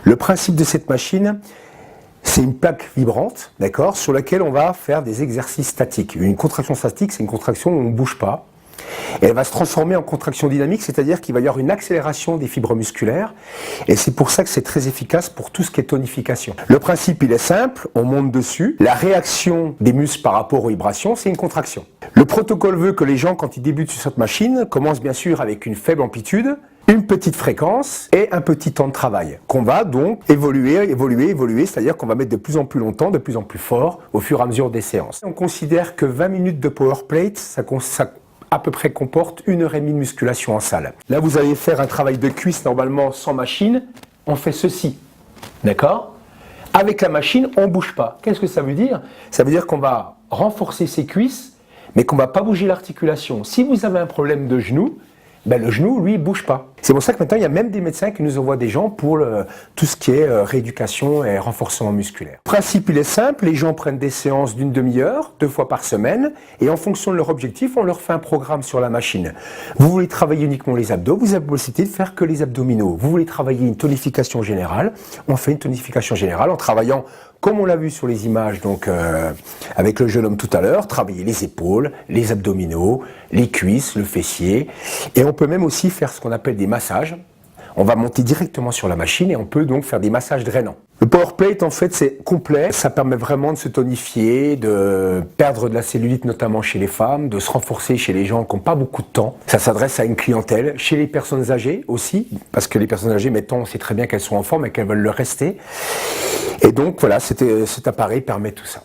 Le principe de cette machine, c'est une plaque vibrante, d'accord, sur laquelle on va faire des exercices statiques. Une contraction statique, c'est une contraction où on ne bouge pas. Et elle va se transformer en contraction dynamique, c'est-à-dire qu'il va y avoir une accélération des fibres musculaires. Et c'est pour ça que c'est très efficace pour tout ce qui est tonification. Le principe, il est simple, on monte dessus. La réaction des muscles par rapport aux vibrations, c'est une contraction. Le protocole veut que les gens, quand ils débutent sur cette machine, commencent bien sûr avec une faible amplitude, une petite fréquence et un petit temps de travail qu'on va donc évoluer, c'est-à-dire qu'on va mettre de plus en plus longtemps, de plus en plus fort au fur et à mesure des séances. On considère que 20 minutes de power plate, ça à peu près comporte 1h30 de musculation en salle. Là, vous allez faire un travail de cuisse normalement sans machine, on fait ceci, d'accord? Avec la machine, on ne bouge pas. Qu'est-ce que ça veut dire? Ça veut dire qu'on va renforcer ses cuisses, mais qu'on ne va pas bouger l'articulation. Si vous avez un problème de genou, ben le genou, lui, ne bouge pas. C'est pour ça que maintenant, il y a même des médecins qui nous envoient des gens pour tout ce qui est rééducation et renforcement musculaire. Le principe, il est simple. Les gens prennent des séances d'une demi-heure, 2 fois par semaine, et en fonction de leur objectif, on leur fait un programme sur la machine. Vous voulez travailler uniquement les abdos, vous avez la possibilité de faire que les abdominaux. Vous voulez travailler une tonification générale, on fait une tonification générale en travaillant, comme on l'a vu sur les images, donc avec le jeune homme tout à l'heure, travailler les épaules, les abdominaux, les cuisses, le fessier, et on peut même aussi faire ce qu'on appelle des massages. On va monter directement sur la machine et on peut donc faire des massages drainants. Le power plate, en fait, c'est complet. Ça permet vraiment de se tonifier, de perdre de la cellulite, notamment chez les femmes, de se renforcer chez les gens qui n'ont pas beaucoup de temps. Ça s'adresse à une clientèle, chez les personnes âgées aussi, parce que les personnes âgées, maintenant, on sait très bien qu'elles sont en forme et qu'elles veulent le rester. Et donc, voilà, cet appareil permet tout ça.